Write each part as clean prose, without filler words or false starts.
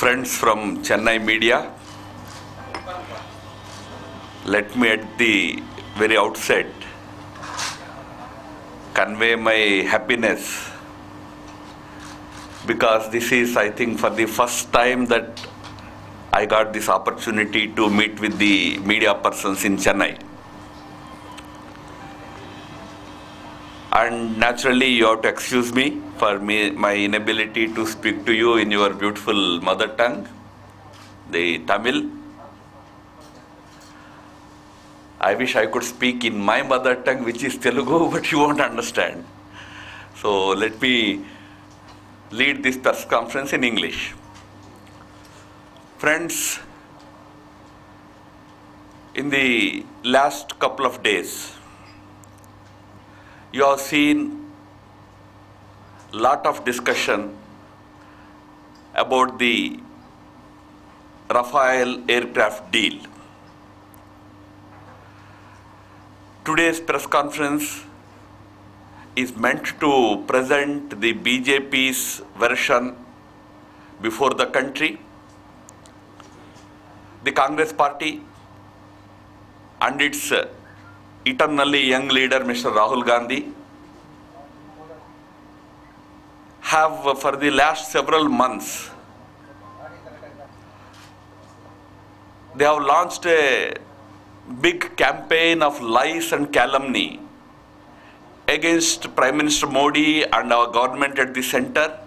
Friends from Chennai media, let me at the very outset convey my happiness, because this is, I think, for the first time that I got this opportunity to meet with the media persons in Chennai. And naturally, you have to excuse me for my inability to speak to you in your beautiful mother tongue, the Tamil. I wish I could speak in my mother tongue, which is Telugu, but you won't understand. So let me lead this press conference in English. Friends, in the last couple of days, you have seen a lot of discussion about the Rafale aircraft deal. Today's press conference is meant to present the BJP's version before the country. The Congress party and its eternally young leader, Mr. Rahul Gandhi, have for the last several months, they have launched a big campaign of lies and calumny against Prime Minister Modi and our government at the center,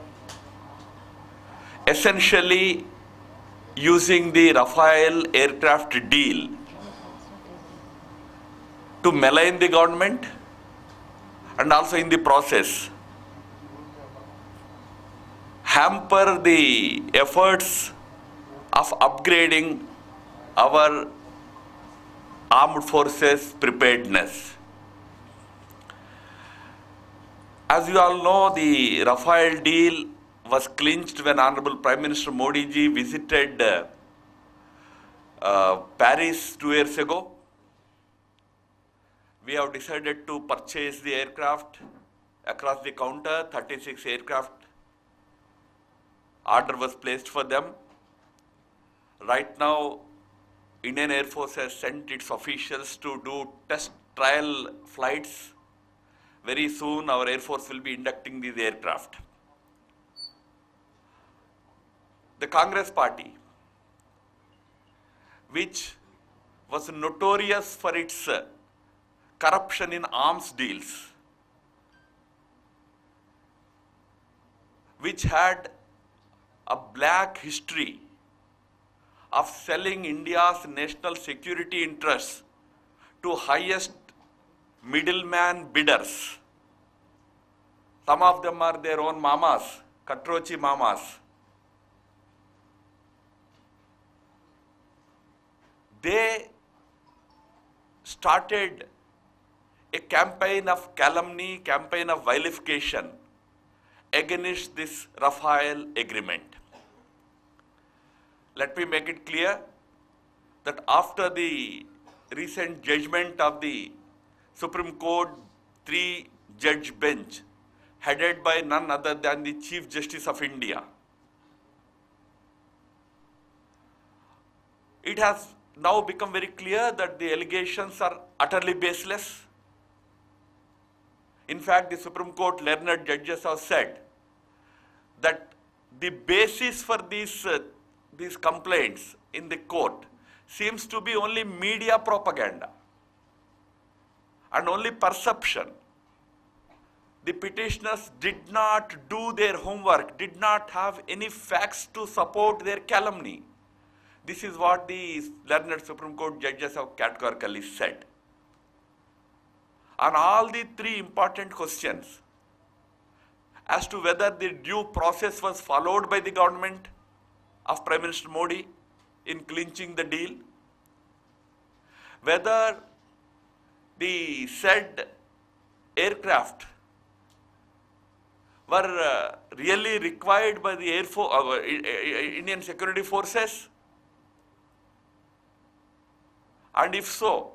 essentially using the Rafale aircraft deal to malign the government and also in the process hamper the efforts of upgrading our armed forces preparedness. As you all know, the Rafale deal was clinched when Honorable Prime Minister Modi ji visited Paris 2 years ago. We have decided to purchase the aircraft across the counter. 36 aircraft order was placed for them. Right now, Indian Air Force has sent its officials to do test trial flights. Very soon, our Air Force will be inducting these aircraft. The Congress party, which was notorious for its corruption in arms deals, which had a black history of selling India's national security interests to highest middleman bidders. Some of them are their own mamas, Katrochi mamas. They started a campaign of calumny, campaign of vilification against this Rafale agreement. Let me make it clear that after the recent judgment of the Supreme Court 3-judge bench, headed by none other than the Chief Justice of India, it has now become very clear that the allegations are utterly baseless. In fact, the Supreme Court learned judges have said that the basis for these complaints in the court seems to be only media propaganda and only perception. The petitioners did not do their homework, did not have any facts to support their calumny. This is what the learned Supreme Court judges have categorically said. On all the three important questions as to whether the due process was followed by the government of Prime Minister Modi in clinching the deal, whether the said aircraft were really required by the Indian security forces, and if so,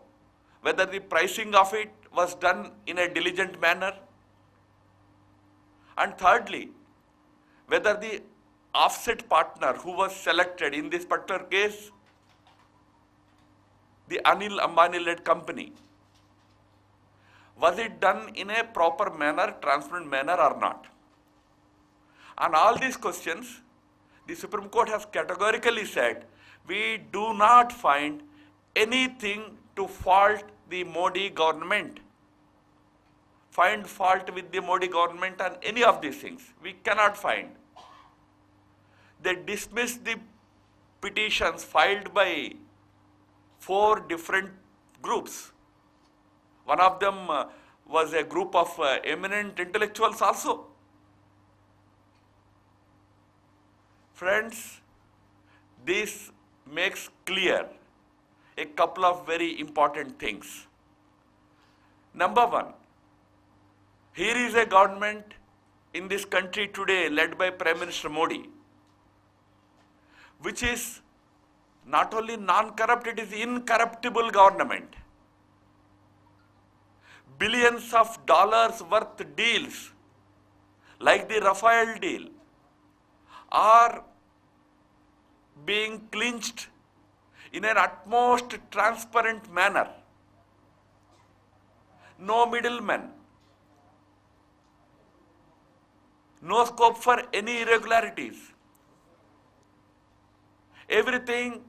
whether the pricing of it was done in a diligent manner, and thirdly, whether the offset partner who was selected in this particular case, the Anil Ambani-led company, was it done in a proper manner, transparent manner or not? On all these questions, the Supreme Court has categorically said, we do not find anything to fault the Modi government. Find fault with the Modi government on any of these things. We cannot find. They dismissed the petitions filed by 4 different groups. One of them was a group of eminent intellectuals also. Friends, this makes clear a couple of very important things. Number one, here is a government in this country today led by Prime Minister Modi, which is not only non-corrupt, it is incorruptible government. Billions of dollars worth deals, like the Rafael deal, are being clinched in an utmost transparent manner. No middlemen, no scope for any irregularities. Everything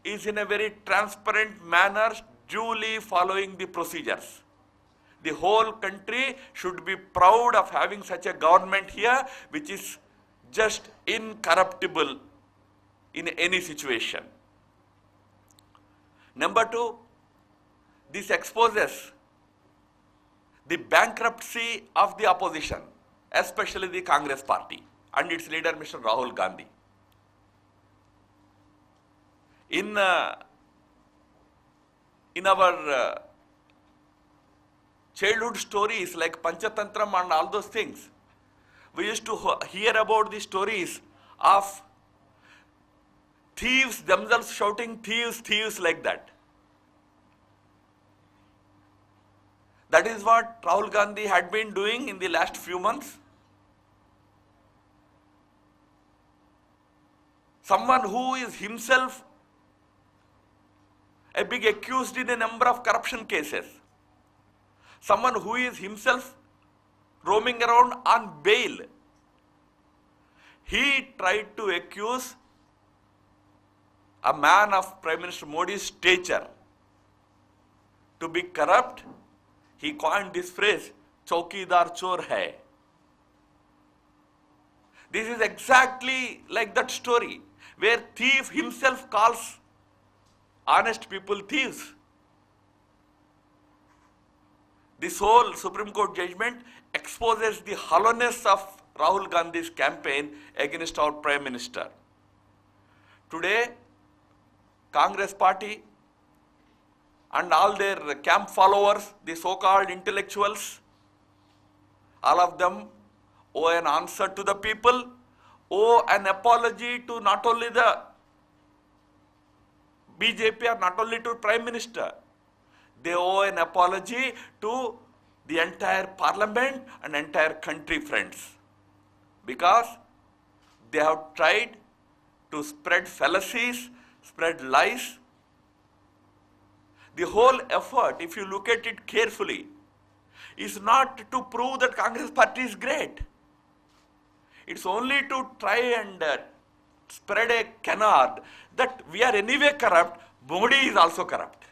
is in a very transparent manner, duly following the procedures. The whole country should be proud of having such a government here, which is just incorruptible in any situation. Number two, this exposes the bankruptcy of the opposition, especially the Congress party and its leader, Mr. Rahul Gandhi. In our childhood stories like Panchatantram and all those things, we used to hear about the stories of thieves themselves shouting, thieves, thieves, like that. That is what Rahul Gandhi had been doing in the last few months. Someone who is himself a big accused in a number of corruption cases. Someone who is himself roaming around on bail. He tried to accuse a man of Prime Minister Modi's stature to be corrupt. He coined this phrase, "Chaukidar chor hai." This is exactly like that story where thief himself calls honest people thieves. This whole Supreme Court judgment exposes the hollowness of Rahul Gandhi's campaign against our Prime Minister. Today, Congress party and all their camp followers, the so-called intellectuals, all of them owe an answer to the people, owe an apology to not only the BJP or not only to Prime Minister. They owe an apology to the entire parliament and entire country, friends, because they have tried to spread fallacies, spread lies. The whole effort, if you look at it carefully, is not to prove that Congress party is great. It's only to try and spread a canard that we are anyway corrupt, Modi is also corrupt.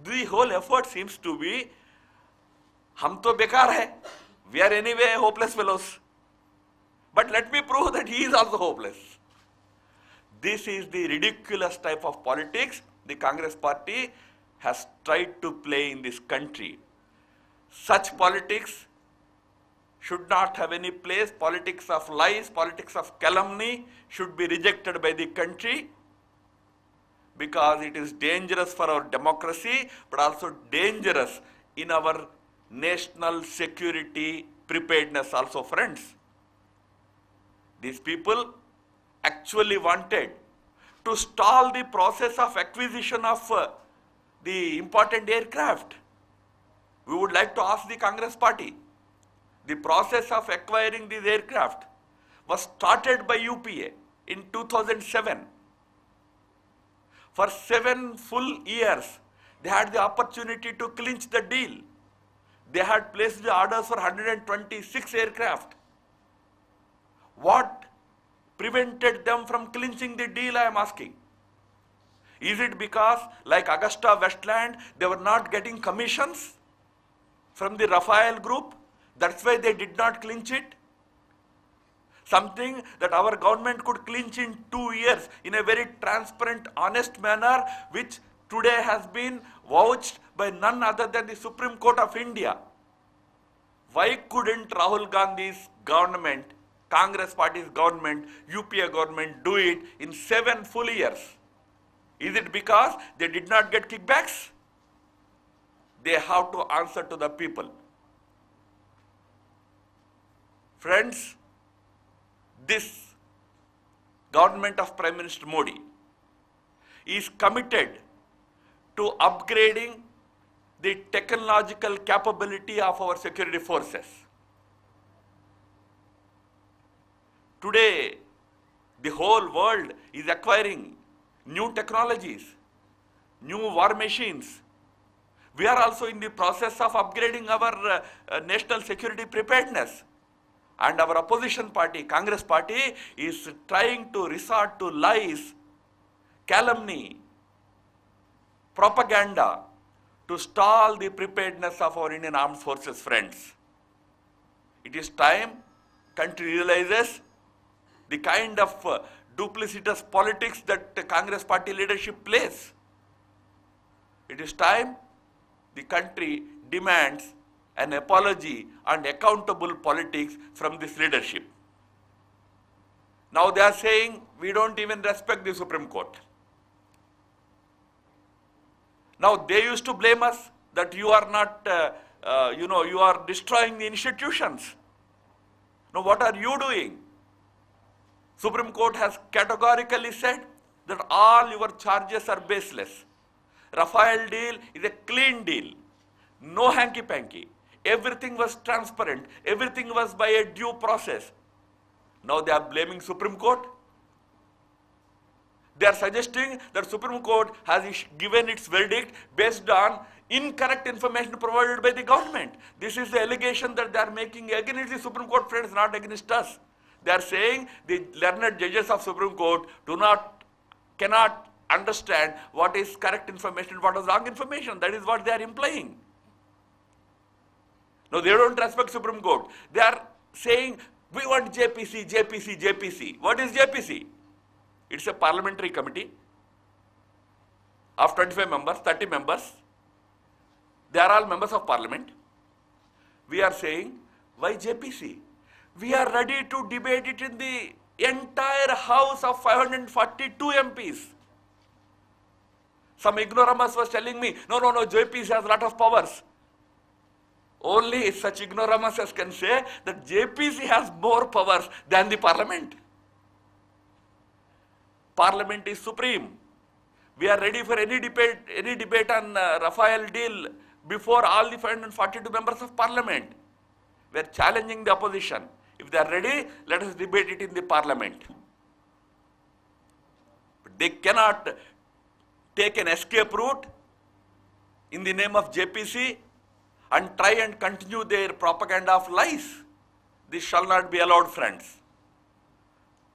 The whole effort seems to be, hum to bekar hai, we are anyway hopeless fellows. But let me prove that he is also hopeless. This is the ridiculous type of politics the Congress party has tried to play in this country. Such politics should not have any place. Politics of lies, politics of calumny should be rejected by the country, because it is dangerous for our democracy, but also dangerous in our national security preparedness also, friends. These people actually wanted to stall the process of acquisition of the important aircraft. We would like to ask the Congress party, the process of acquiring these aircraft, was started by UPA in 2007. For 7 full years, they had the opportunity to clinch the deal. They had placed the orders for 126 aircraft. What prevented them from clinching the deal, I am asking? Is it because, like Augusta Westland, they were not getting commissions from the Rafael group? That's why they did not clinch it? Something that our government could clinch in 2 years in a very transparent, honest manner, which today has been vouched by none other than the Supreme Court of India. Why couldn't Rahul Gandhi's government, Congress party's government, UPA government do it in 7 full years? Is it because they did not get kickbacks? They have to answer to the people. Friends, this government of Prime Minister Modi is committed to upgrading the technological capability of our security forces. Today, the whole world is acquiring new technologies, new war machines. We are also in the process of upgrading our national security preparedness. And our opposition party, Congress party, is trying to resort to lies, calumny, propaganda to stall the preparedness of our Indian armed forces, friends. It is time country realizes the kind of duplicitous politics that the Congress party leadership plays. It is time the country demands an apology and accountable politics from this leadership. Now they are saying we don't even respect the Supreme Court. Now they used to blame us that you are not, you are destroying the institutions. Now what are you doing? Supreme Court has categorically said that all your charges are baseless. Rafael deal is a clean deal. No hanky-panky. Everything was transparent. Everything was by a due process. Now they are blaming Supreme Court. They are suggesting that Supreme Court has given its verdict based on incorrect information provided by the government. This is the allegation that they are making against the Supreme Court, friends, not against us. They are saying the learned judges of Supreme Court cannot understand what is correct information, what is wrong information. That is what they are implying. No, they don't respect Supreme Court. They are saying, we want JPC, JPC, JPC. What is JPC? It's a parliamentary committee of 25 members, 30 members. They are all members of parliament. We are saying, why JPC? We are ready to debate it in the entire house of 542 MPs. Some ignoramus was telling me, no, JPC has a lot of powers. Only such ignoramuses can say that JPC has more powers than the parliament. Parliament is supreme. We are ready for any debate on Rafael deal before all the 542 members of parliament. We are challenging the opposition. If they are ready, let us debate it in the parliament. But they cannot take an escape route in the name of JPC and try and continue their propaganda of lies. This shall not be allowed, friends.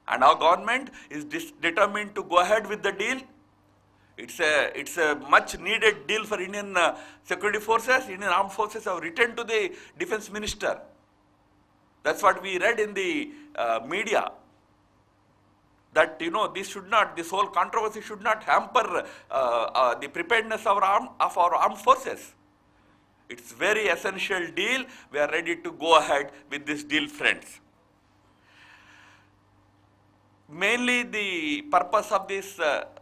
And our government is determined to go ahead with the deal. It's a much needed deal for Indian security forces. Indian armed forces have written to the defense minister. That's what we read in the media. That this whole controversy should not hamper the preparedness of our armed forces. It's very essential deal. We are ready to go ahead with this deal, friends. Mainly the purpose of this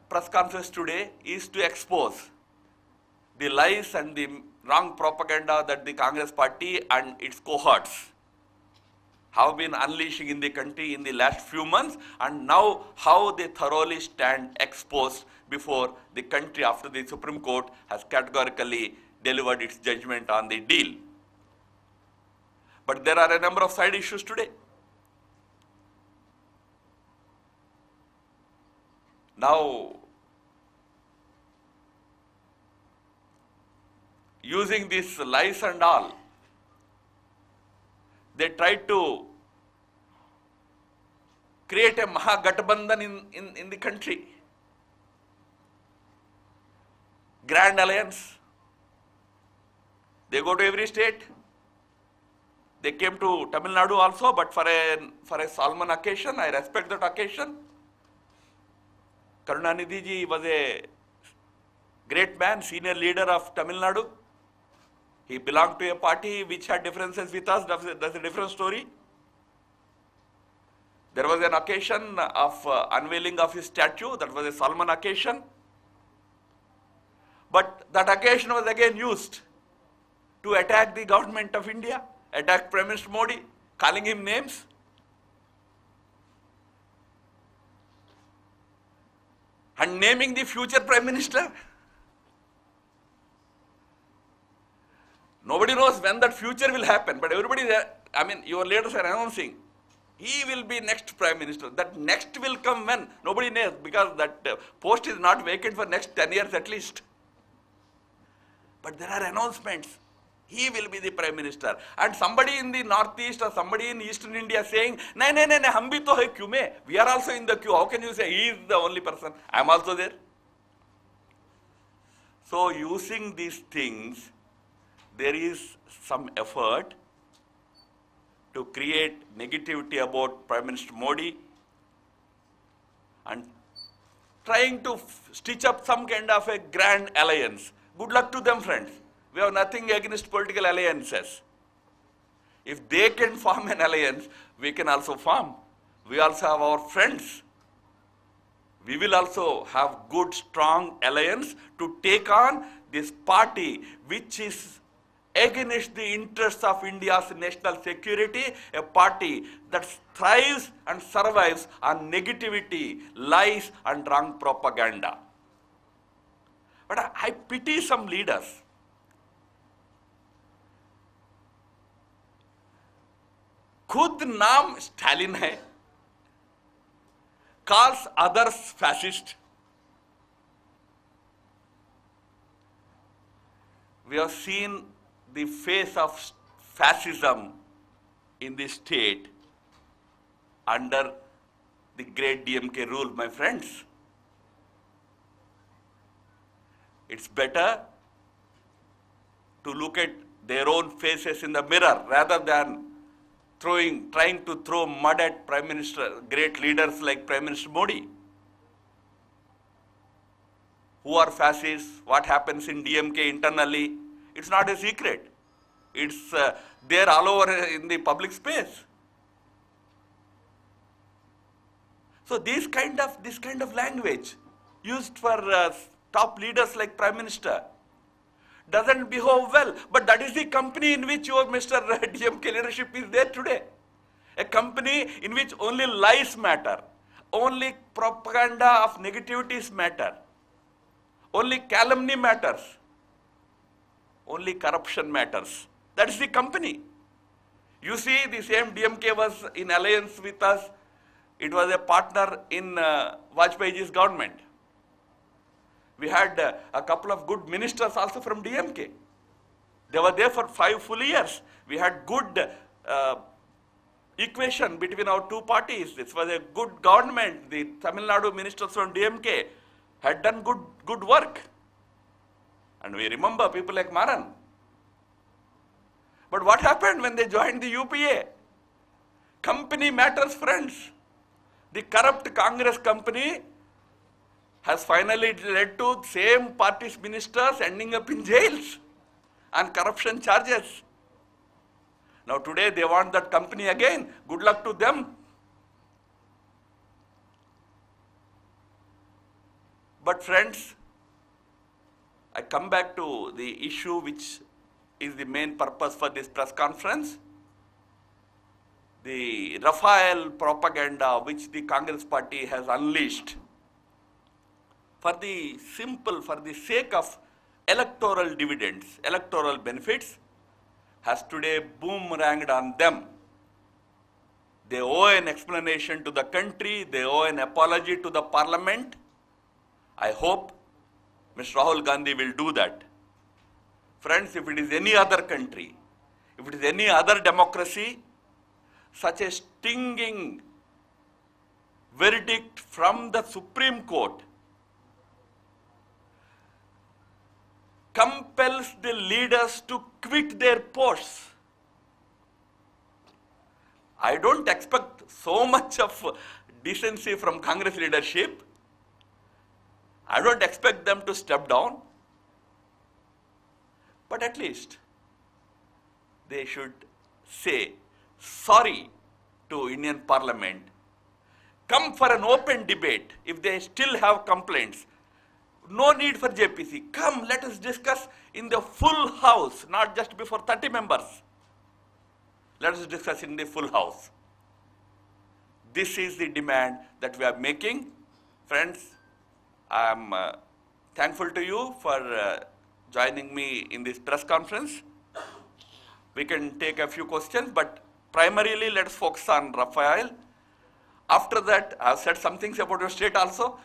press conference today is to expose the lies and the wrong propaganda that the Congress party and its cohorts have been unleashing in the country in the last few months, and now how they thoroughly stand exposed before the country after the Supreme Court has categorically delivered its judgment on the deal. But there are a number of side issues today. Now, using these lies and all, they tried to create a Mahagathbandhan in the country. Grand alliance. They go to every state. They came to Tamil Nadu also, but for a solemn occasion. I respect that occasion. Karunanidhi ji was a great man, senior leader of Tamil Nadu. He belonged to a party which had differences with us. That's a different story. There was an occasion of unveiling of his statue. That was a solemn occasion. But that occasion was again used to attack the government of India, attack Prime Minister Modi, calling him names. And naming the future Prime Minister. Nobody knows when that future will happen, but everybody there, I mean, your leaders are announcing, he will be next Prime Minister. That next will come when? Nobody knows, because that post is not vacant for next 10 years at least. But there are announcements. He will be the Prime Minister. And somebody in the Northeast or somebody in Eastern India saying, "No, hum bhi to hai queue mein. We are also in the queue. How can you say he is the only person? I am also there." So using these things, there is some effort to create negativity about Prime Minister Modi and trying to stitch up some kind of a grand alliance. Good luck to them, friends. We have nothing against political alliances. If they can form an alliance, we can also form. We also have our friends. We will also have good, strong alliance to take on this party which is against the interests of India's national security, a party that thrives and survives on negativity, lies and wrong propaganda. But I pity some leaders. खुद नाम Stalin है, calls others fascist. We have seen the face of fascism in the state under the great DMK rule, my friends. It's better to look at their own faces in the mirror rather than trying to throw mud at Prime Minister, great leaders like Prime Minister Modi. Who are fascists? What happens in DMK internally? It's not a secret. It's there all over in the public space. So this kind of language used for top leaders like Prime Minister doesn't behave well, but that is the company in which your Mr. DMK leadership is there today. A company in which only lies matter, only propaganda of negativities matter, only calumny matters, only corruption matters. That is the company. You see, the same DMK was in alliance with us. It was a partner in Vajpayeeji's government. We had a couple of good ministers also from DMK. They were there for 5 full years. We had good equation between our two parties. This was a good government. The Tamil Nadu ministers from DMK had done good work. And we remember people like Maran. But what happened when they joined the UPA? Company matters, friends. The corrupt Congress company has finally led to same party's ministers ending up in jails on corruption charges. Now today they want that company again. Good luck to them. But friends, I come back to the issue which is the main purpose for this press conference. The Rafael propaganda which the Congress party has unleashed for the sake of electoral dividends, electoral benefits, has today boomeranged on them. They owe an explanation to the country, they owe an apology to the parliament, I hope Mr. Rahul Gandhi will do that. Friends, if it is any other country, if it is any other democracy, such a stinging verdict from the Supreme Court compels the leaders to quit their posts. I don't expect so much of decency from Congress leadership. I don't expect them to step down. But at least they should say sorry to Indian Parliament. Come for an open debate if they still have complaints. No need for JPC. Come, let us discuss in the full house, not just before 30 members. Let us discuss in the full house. This is the demand that we are making. Friends, I am thankful to you for joining me in this press conference. We can take a few questions, but primarily let's focus on Rafael. After that, I have said some things about your state also.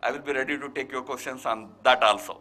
I will be ready to take your questions on that also.